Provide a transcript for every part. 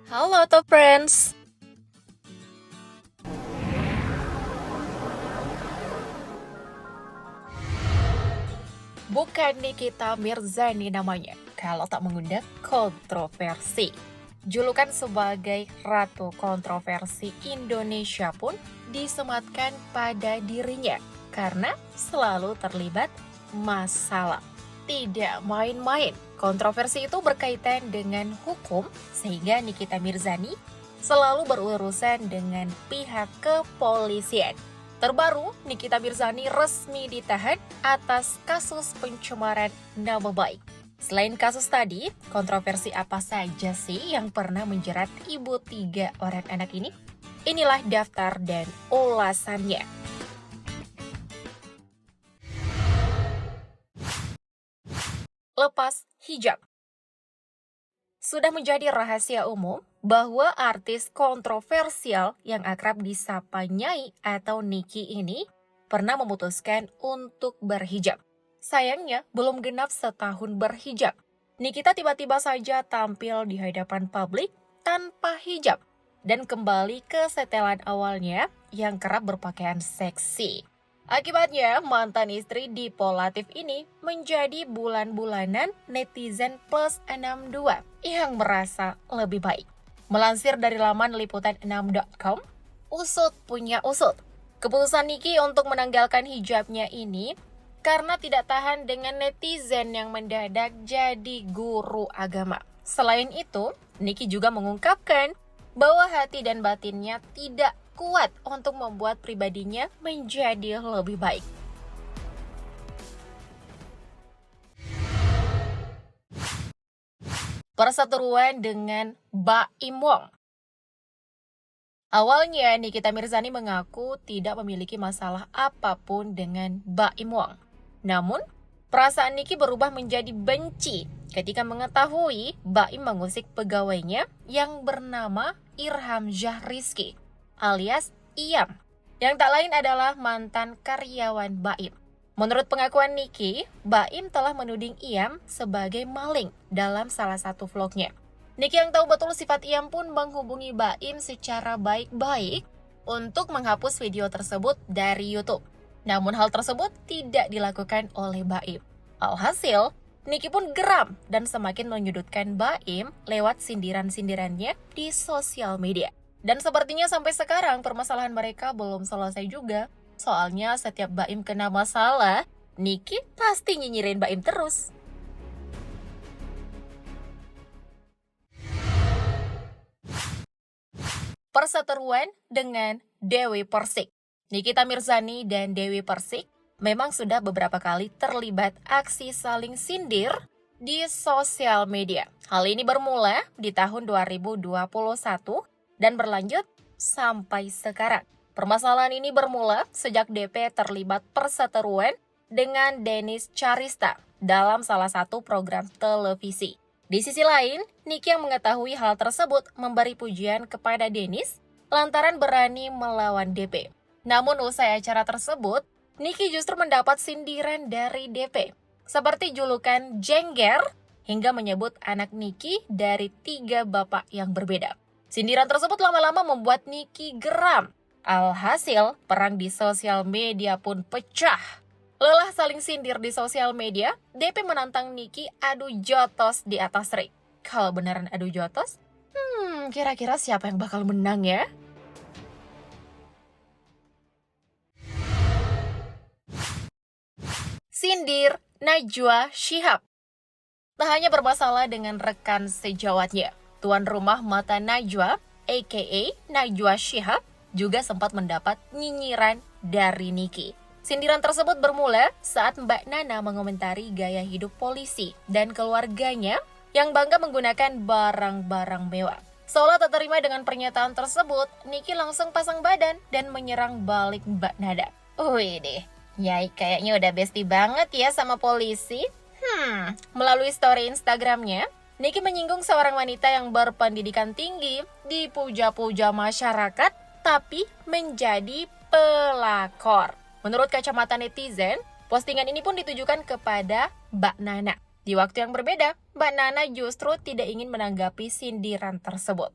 Halo Top Friends. Bukan Nikita Mirzani namanya, kalau tak mengundang kontroversi. Julukan sebagai Ratu Kontroversi Indonesia pun disematkan pada dirinya karena selalu terlibat masalah. Tidak main-main, kontroversi itu berkaitan dengan hukum sehingga Nikita Mirzani selalu berurusan dengan pihak kepolisian. Terbaru, Nikita Mirzani resmi ditahan atas kasus pencemaran nama baik. Selain kasus tadi, kontroversi apa saja sih yang pernah menjerat ibu 3 orang anak ini? Inilah daftar dan ulasannya. Lepas hijab. Sudah menjadi rahasia umum bahwa artis kontroversial yang akrab disapa Nyai atau Niki ini pernah memutuskan untuk berhijab. Sayangnya, belum genap setahun berhijab. Nikita tiba-tiba saja tampil di hadapan publik tanpa hijab dan kembali ke setelan awalnya yang kerap berpakaian seksi. Akibatnya, mantan istri Dipo Latif ini menjadi bulan-bulanan netizen plus 62 yang merasa lebih baik. Melansir dari laman liputan6.com, usut punya usut. Keputusan Niki untuk menanggalkan hijabnya ini karena tidak tahan dengan netizen yang mendadak jadi guru agama. Selain itu, Niki juga mengungkapkan bahwa hati dan batinnya tidak kuat untuk membuat pribadinya menjadi lebih baik. Perseteruan dengan Baim Wong. Awalnya, Nikita Mirzani mengaku tidak memiliki masalah apapun dengan Baim Wong. Namun, perasaan Niki berubah menjadi benci ketika mengetahui Baim mengusik pegawainya yang bernama Irham Rizky alias Iam, yang tak lain adalah mantan karyawan Baim. Menurut pengakuan Niki, Baim telah menuding Iam sebagai maling dalam salah satu vlognya. Niki yang tahu betul sifat Iam pun menghubungi Baim secara baik-baik untuk menghapus video tersebut dari YouTube. Namun hal tersebut tidak dilakukan oleh Baim. Alhasil, Niki pun geram dan semakin menyudutkan Baim lewat sindiran-sindirannya di sosial media. Dan sepertinya sampai sekarang permasalahan mereka belum selesai juga. Soalnya setiap Baim kena masalah, Niki pasti nyinyirin Baim terus. Perseteruan dengan Dewi Persik. Nikita Mirzani dan Dewi Persik memang sudah beberapa kali terlibat aksi saling sindir di sosial media. Hal ini bermula di tahun 2021 dan berlanjut sampai sekarang. Permasalahan ini bermula sejak DP terlibat perseteruan dengan Dennis Charista dalam salah satu program televisi. Di sisi lain, Niki yang mengetahui hal tersebut memberi pujian kepada Dennis lantaran berani melawan DP. Namun usai acara tersebut, Niki justru mendapat sindiran dari DP, seperti julukan jengger hingga menyebut anak Niki dari 3 bapak yang berbeda. Sindiran tersebut lama-lama membuat Niki geram. Alhasil, perang di sosial media pun pecah. Lelah saling sindir di sosial media, DP menantang Niki adu jotos di atas ring. Kalau beneran adu jotos, kira-kira siapa yang bakal menang ya? Sindir Najwa Shihab. Tak hanya bermasalah dengan rekan sejawatnya, tuan rumah mata Najwa, aka Najwa Shihab, juga sempat mendapat nyinyiran dari Niki. Sindiran tersebut bermula saat Mbak Nana mengomentari gaya hidup polisi dan keluarganya yang bangga menggunakan barang-barang mewah. Seolah tak terima dengan pernyataan tersebut, Niki langsung pasang badan dan menyerang balik Mbak Nana. Wih deh, Nyai kayaknya udah bestie banget ya sama polisi. Melalui story Instagramnya, Niki menyinggung seorang wanita yang berpendidikan tinggi, dipuja-puja masyarakat, tapi menjadi pelakor. Menurut kacamata netizen, postingan ini pun ditujukan kepada Mbak Nana. Di waktu yang berbeda, Mbak Nana justru tidak ingin menanggapi sindiran tersebut.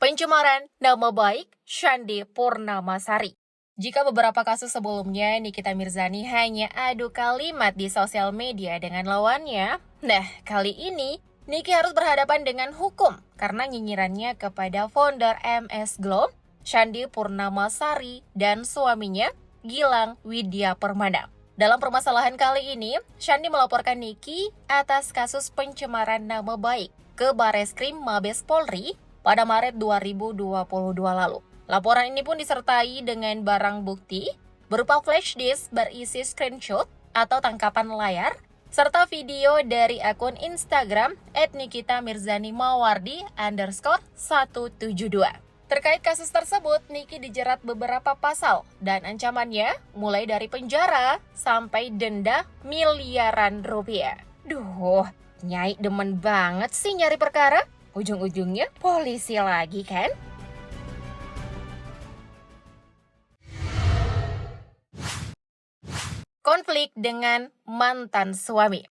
pencemaran nama baik Shandy Purnamasari. Jika beberapa kasus sebelumnya Nikita Mirzani hanya adu kalimat di sosial media dengan lawannya, nah kali ini Niki harus berhadapan dengan hukum karena nyinyirannya kepada founder MS Glow, Shandy Purnamasari dan suaminya Gilang Widya Permana. Dalam permasalahan kali ini, Shandy melaporkan Niki atas kasus pencemaran nama baik ke Bareskrim Mabes Polri pada Maret 2022 lalu. Laporan ini pun disertai dengan barang bukti berupa flash disk berisi screenshot atau tangkapan layar, serta video dari akun Instagram @nikitamirzani_mawardi_172. Terkait kasus tersebut, Niki dijerat beberapa pasal dan ancamannya mulai dari penjara sampai denda miliaran rupiah. Duh, Nyai demen banget sih nyari perkara. Ujung-ujungnya polisi lagi kan? Konflik dengan mantan suami.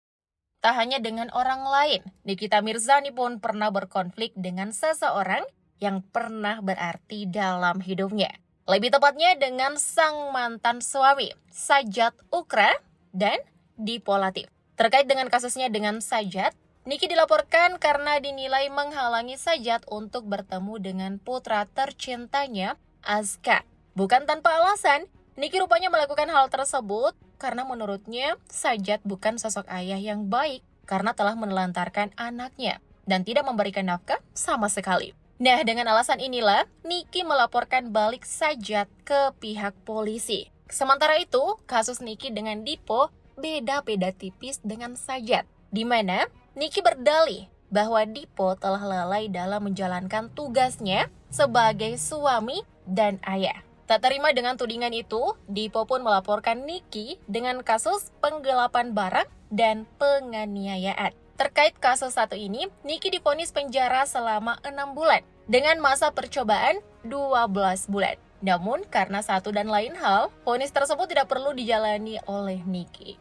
Tak hanya dengan orang lain, Nikita Mirzani pun pernah berkonflik dengan seseorang yang pernah berarti dalam hidupnya. Lebih tepatnya dengan sang mantan suami, Sajat Ukra dan Dipo Latif. Terkait dengan kasusnya dengan Sajat, Niki dilaporkan karena dinilai menghalangi Sajat untuk bertemu dengan putra tercintanya, Azka. Bukan tanpa alasan, Niki rupanya melakukan hal tersebut karena menurutnya Sajat bukan sosok ayah yang baik karena telah menelantarkan anaknya dan tidak memberikan nafkah sama sekali. Nah, dengan alasan inilah Niki melaporkan balik Sajat ke pihak polisi. Sementara itu, kasus Niki dengan Dipo beda-beda tipis dengan Sajat, di mana Niki berdalih bahwa Dipo telah lalai dalam menjalankan tugasnya sebagai suami dan ayah. Tak terima dengan tudingan itu, Dipo pun melaporkan Niki dengan kasus penggelapan barang dan penganiayaan. Terkait kasus satu ini, Niki divonis penjara selama 6 bulan dengan masa percobaan 12 bulan. Namun, karena satu dan lain hal, vonis tersebut tidak perlu dijalani oleh Niki.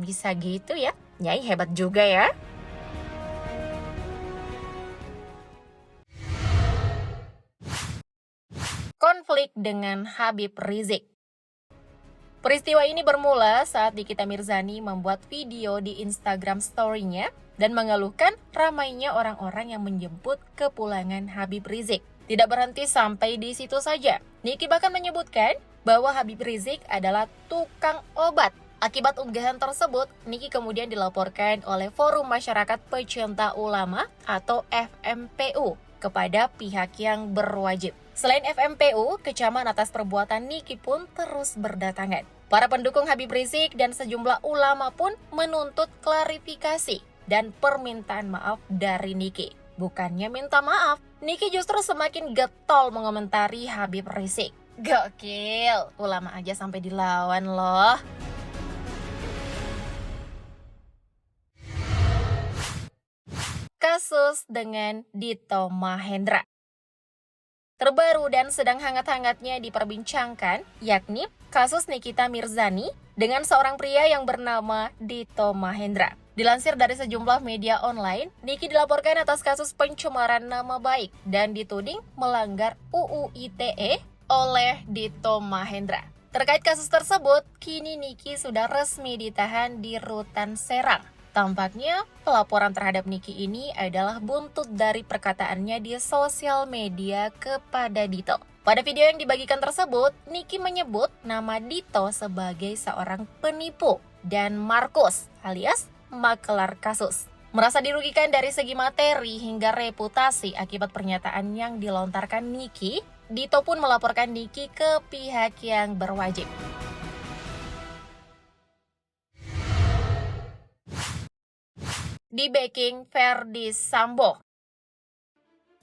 Bisa gitu ya? Nyai hebat juga ya. Konflik dengan Habib Rizik. Peristiwa ini bermula saat Nikita Mirzani membuat video di Instagram story-nya dan mengeluhkan ramainya orang-orang yang menjemput kepulangan Habib Rizik. Tidak berhenti sampai di situ saja. Niki bahkan menyebutkan bahwa Habib Rizik adalah tukang obat. Akibat unggahan tersebut, Niki kemudian dilaporkan oleh Forum Masyarakat Pecinta Ulama atau FMPU kepada pihak yang berwajib. Selain FMPU, kecaman atas perbuatan Niki pun terus berdatangan. Para pendukung Habib Rizik dan sejumlah ulama pun menuntut klarifikasi dan permintaan maaf dari Niki. Bukannya minta maaf, Niki justru semakin getol mengomentari Habib Rizik. Gokil, ulama aja sampai dilawan loh. Kasus dengan Dito Mahendra. Terbaru dan sedang hangat-hangatnya diperbincangkan, yakni kasus Nikita Mirzani dengan seorang pria yang bernama Dito Mahendra. Dilansir dari sejumlah media online, Niki dilaporkan atas kasus pencemaran nama baik dan dituding melanggar UU ITE oleh Dito Mahendra. Terkait kasus tersebut, kini Niki sudah resmi ditahan di Rutan Serang. Tampaknya pelaporan terhadap Niki ini adalah buntut dari perkataannya di sosial media kepada Dito. Pada video yang dibagikan tersebut, Niki menyebut nama Dito sebagai seorang penipu dan Markus alias makelar kasus. Merasa dirugikan dari segi materi hingga reputasi akibat pernyataan yang dilontarkan Niki, Dito pun melaporkan Niki ke pihak yang berwajib. Di backing Verdi Sambo.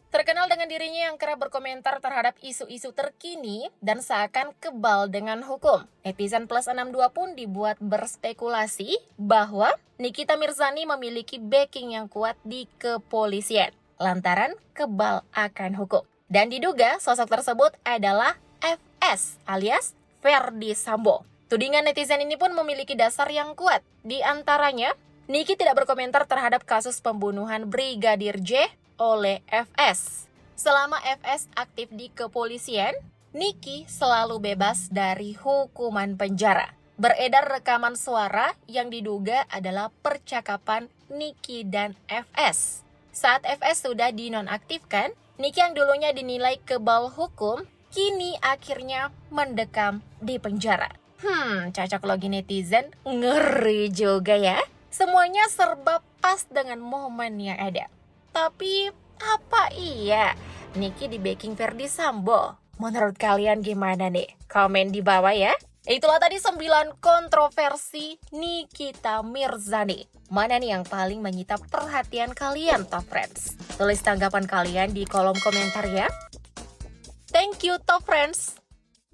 Terkenal dengan dirinya yang kerap berkomentar terhadap isu-isu terkini dan seakan kebal dengan hukum. Netizen Plus 62 pun dibuat berspekulasi bahwa Nikita Mirzani memiliki backing yang kuat di kepolisian, lantaran kebal akan hukum. Dan diduga sosok tersebut adalah FS alias Verdi Sambo. Tudingan netizen ini pun memiliki dasar yang kuat. Di antaranya, Niki tidak berkomentar terhadap kasus pembunuhan Brigadir J oleh FS. Selama FS aktif di kepolisian, Nicky selalu bebas dari hukuman penjara. Beredar rekaman suara yang diduga adalah percakapan Nicky dan FS. Saat FS sudah dinonaktifkan, Nicky yang dulunya dinilai kebal hukum, kini akhirnya mendekam di penjara. Cocok logi netizen, ngeri juga ya. Semuanya serba pas dengan momen yang ada. Tapi apa iya Nicky di backing Ferdy Sambo? Menurut kalian gimana nih? Komen di bawah ya. Itulah tadi 9 kontroversi Nikita Mirzani. Mana nih yang paling menyita perhatian kalian, Top Friends? Tulis tanggapan kalian di kolom komentar ya. Thank you, Top Friends.